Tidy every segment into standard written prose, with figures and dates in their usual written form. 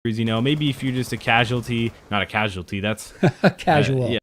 You know, maybe if you're just a casualty, not a casualty, that's casual. Yeah.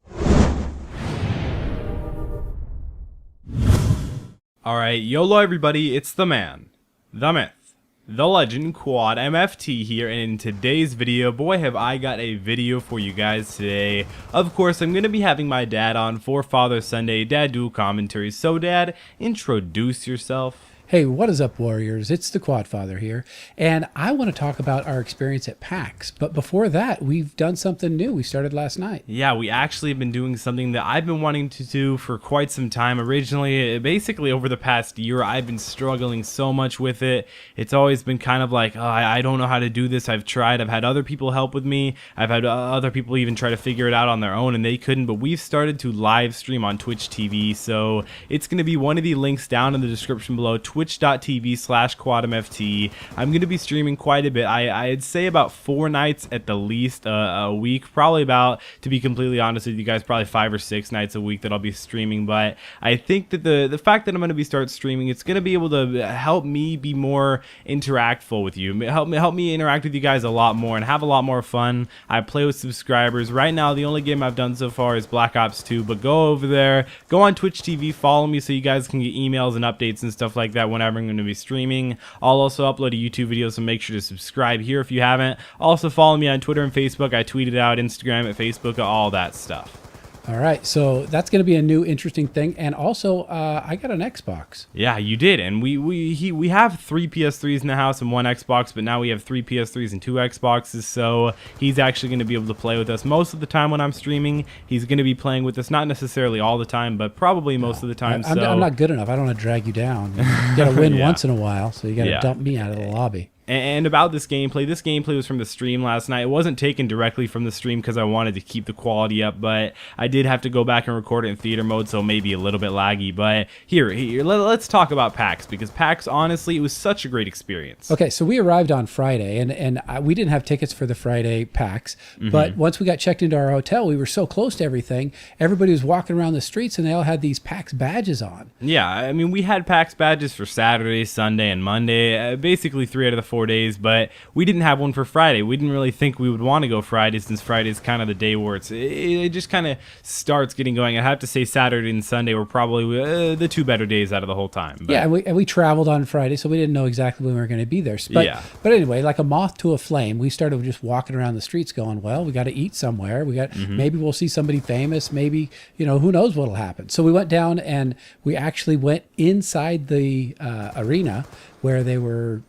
All right, YOLO everybody, it's the man, the myth, the legend, Quad MFT here, and in today's video, boy have I got a video for you guys today. Of course, I'm going to be having my dad on for Father's Sunday Dad Duel commentary. So Dad, introduce yourself. Hey, what is up, Warriors? It's the Quad Father here, and I want to talk about our experience at PAX. But before that, we've done something new. We started last night. Yeah, we actually have been doing something that I've been wanting to do for quite some time. Originally, basically over the past year, I've been struggling so much with it. It's always been kind of like, oh, I don't know how to do this. I've tried. I've had other people help with me. I've had other people even try to figure it out on their own, and they couldn't. But we've started to live stream on Twitch TV, so it's going to be one of the links down in the description below. Twitch.tv/QuadMFT. I'm going to be streaming quite a bit. I'd say about 4 nights at the least a week. Probably about, to be completely honest with you guys, probably 5 or 6 nights a week that I'll be streaming. But I think that the fact that I'm going to start streaming, it's going to be able to help me be more interactful with you. Help me interact with you guys a lot more and have a lot more fun. I play with subscribers. Right now, the only game I've done so far is Black Ops 2. But go over there, go on Twitch TV, follow me so you guys can get emails and updates and stuff like that whenever I'm going to be streaming. I'll also upload a YouTube video, so make sure to subscribe here if you haven't. Also follow me on Twitter and Facebook. I tweet it out, Instagram, at Facebook, all that stuff. All right, so that's going to be a new interesting thing, and also I got an Xbox. Yeah, you did, and we have 3 PS3s in the house and 1 Xbox, but now we have 3 PS3s and 2 Xboxes. So he's actually going to be able to play with us most of the time when I'm streaming. He's going to be playing with us, not necessarily all the time, but probably most of the time. I'm not good enough. I don't want to drag you down. You got to win once in a while, so you got to dump me out of the lobby. And about this gameplay was from the stream last night. It wasn't taken directly from the stream because I wanted to keep the quality up, but I did have to go back and record it in theater mode, so maybe a little bit laggy. But here, let's talk about PAX, because PAX, honestly, it was such a great experience. Okay, so we arrived on Friday, and we didn't have tickets for the Friday PAX, but once we got checked into our hotel, we were so close to everything. Everybody was walking around the streets, and they all had these PAX badges on. Yeah, I mean, we had PAX badges for Saturday, Sunday, and Monday, basically 3 out of the 4 days, but we didn't have one for Friday. We didn't really think we would want to go Friday, since Friday is kind of the day where it just kind of starts getting going. I have to say Saturday and Sunday were probably the 2 better days out of the whole time. But. Yeah, and we traveled on Friday, so we didn't know exactly when we were going to be there. But anyway, like a moth to a flame, we started just walking around the streets going, well, we got to eat somewhere. Maybe we'll see somebody famous. Maybe, who knows what'll happen. So we went down, and we actually went inside the arena where they were,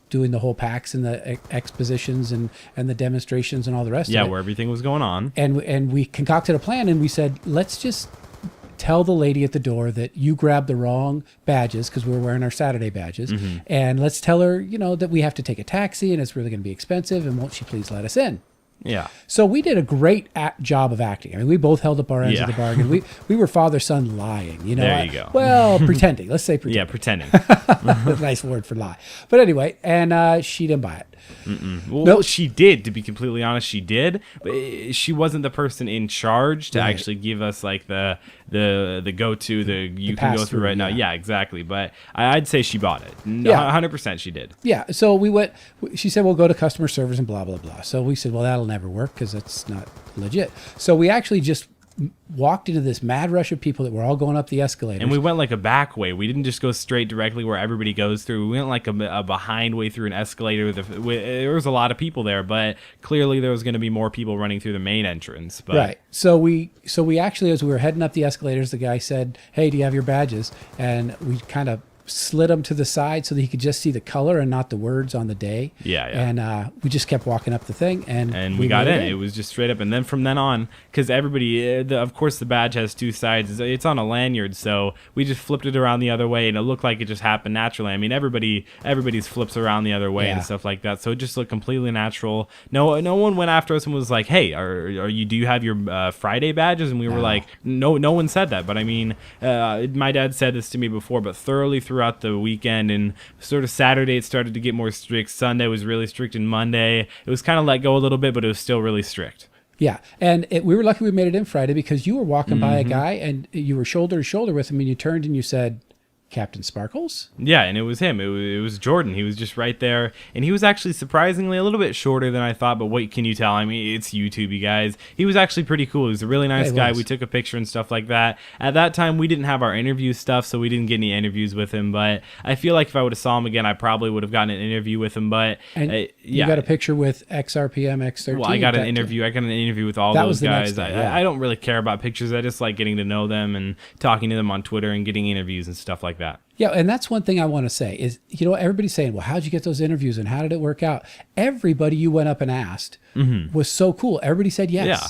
doing the whole PAX and the expositions and the demonstrations and all the rest of it. Yeah, where everything was going on. And we concocted a plan, and we said, let's just tell the lady at the door that you grabbed the wrong badges, because we were wearing our Saturday badges, and let's tell her, that we have to take a taxi and it's really going to be expensive, and won't she please let us in? Yeah. So we did a great job of acting. I mean, we both held up our ends of the bargain. We were father-son lying. There you go. Well, pretending. Let's say pretending. Yeah, pretending. Nice word for lie. But anyway, and she didn't buy it. Well, she did, to be completely honest, she did, but she wasn't the person in charge to actually give us like the go-to, you can go through right now. Yeah, exactly. But I'd say she bought it. 100% she did. Yeah. So we went, she said, we'll go to customer service and blah, blah, blah. So we said, well, that'll never work because that's not legit. So we actually just walked into this mad rush of people that were all going up the escalators. And we went like a back way. We didn't just go straight directly where everybody goes through. We went like a behind way through an escalator. There was a lot of people there, but clearly there was going to be more people running through the main entrance. But. Right. So we actually, as we were heading up the escalators, the guy said, hey, do you have your badges? And we kind of slid them to the side so that he could just see the color and not the words on the day. Yeah. And we just kept walking up the thing, and we got in. It was just straight up, and then from then on, because everybody, of course, the badge has 2 sides. It's on a lanyard, so we just flipped it around the other way, and it looked like it just happened naturally. I mean, everybody's flips around the other way and stuff like that, so it just looked completely natural. No one went after us and was like, "Hey, do you have your Friday badges?" And we were like, "No one said that." But I mean, my dad said this to me before, but thoroughly throughout the weekend, and sort of Saturday it started to get more strict. Sunday was really strict, and Monday it was kind of let go a little bit, but it was still really strict. Yeah, and we were lucky we made it in Friday, because you were walking by a guy and you were shoulder to shoulder with him, and you turned and you said, Captain Sparkles? Yeah, and it was him. It was Jordan. He was just right there. And he was actually surprisingly a little bit shorter than I thought, but what can you tell? I mean, it's YouTube, you guys. He was actually pretty cool. He was a really nice guy. We took a picture and stuff like that. At that time, we didn't have our interview stuff, so we didn't get any interviews with him. But I feel like if I would have saw him again, I probably would have gotten an interview with him. But you got a picture with XRPM, X13? Well, I got an interview. I got an interview with all those guys. I don't really care about pictures. I just like getting to know them and talking to them on Twitter and getting interviews and stuff like that. Yeah, and that's one thing I want to say is, everybody's saying, well, how'd you get those interviews and how did it work out? Everybody you went up and asked was so cool. Everybody said yes. Yeah.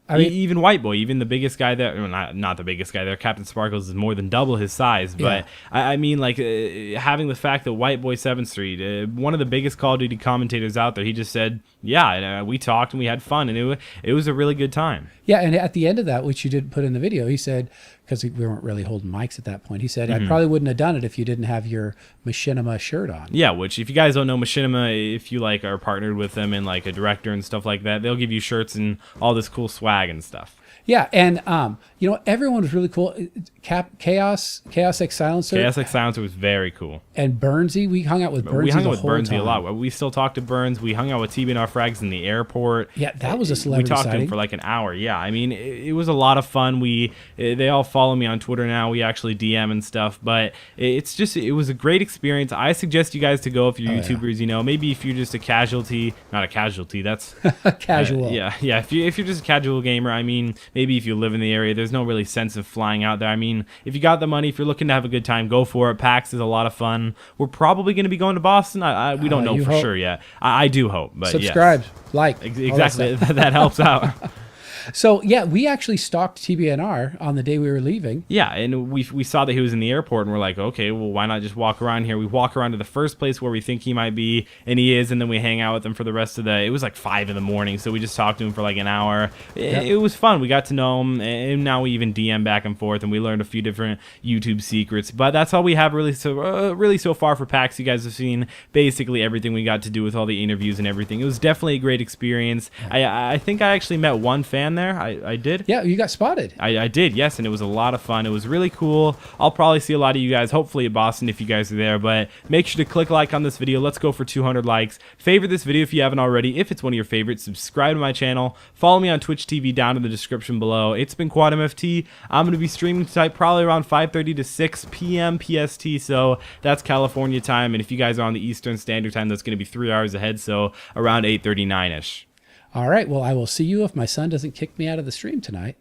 I mean, even White Boy, even the biggest guy there, well, not the biggest guy there, Captain Sparkles is more than double his size. But I mean, like, having the fact that White Boy 7th Street, one of the biggest Call of Duty commentators out there, he just said, yeah, we talked and we had fun, and it was a really good time. Yeah, and at the end of that, which you did put in the video, he said, because we weren't really holding mics at that point, he said, I probably wouldn't have done it if you didn't have your Machinima shirt on. Yeah, which if you guys don't know Machinima, if you like are partnered with them and like a director and stuff like that, they'll give you shirts and all this cool swag and stuff. Yeah, and everyone was really cool. Chaos X Silencer. Chaos X Silencer was very cool. And Burnsy, we hung out with Burnsy. We hung out with Burnsy a lot. We still talk to Burns. We hung out with TBNR Frags in the airport. Yeah, that was a celebrity We talked sighting. to him for like an hour. Yeah, I mean, it was a lot of fun. They all follow me on Twitter now. We actually DM and stuff, but it was a great experience. I suggest you guys to go if you're YouTubers. Maybe if you're just not a casualty. That's casual. Yeah. If you're just a casual gamer, I mean, maybe if you live in the area, there's no really sense of flying out there. I mean, if you got the money, if you're looking to have a good time, go for it. PAX is a lot of fun. We're probably going to be going to Boston. We don't know for sure yet. I do hope, but subscribe, yes. like, exactly. That helps out. So, yeah, we actually stalked TBNR on the day we were leaving. Yeah, and we saw that he was in the airport, and we're like, okay, well, why not just walk around here? We walk around to the first place where we think he might be, and he is, and then we hang out with him for the rest of it was like 5 in the morning, so we just talked to him for like an hour. It was fun. We got to know him, and now we even DM back and forth, and we learned a few different YouTube secrets. But that's all we have really so far for PAX. You guys have seen basically everything we got to do with all the interviews and everything. It was definitely a great experience. I think I actually met one fan there. I did. Yeah, you got spotted. I did, yes, and it was a lot of fun. It was really cool. I'll probably see a lot of you guys, hopefully at Boston if you guys are there, but make sure to click like on this video. Let's go for 200 likes. Favorite this video if you haven't already. If it's one of your favorites, subscribe to my channel. Follow me on Twitch TV down in the description below. It's been Quad MFT. I'm going to be streaming tonight probably around 5:30 to 6 p.m. PST, so that's California time, and if you guys are on the Eastern Standard Time, that's going to be 3 hours ahead, so around 8:39ish. All right. Well, I will see you if my son doesn't kick me out of the stream tonight.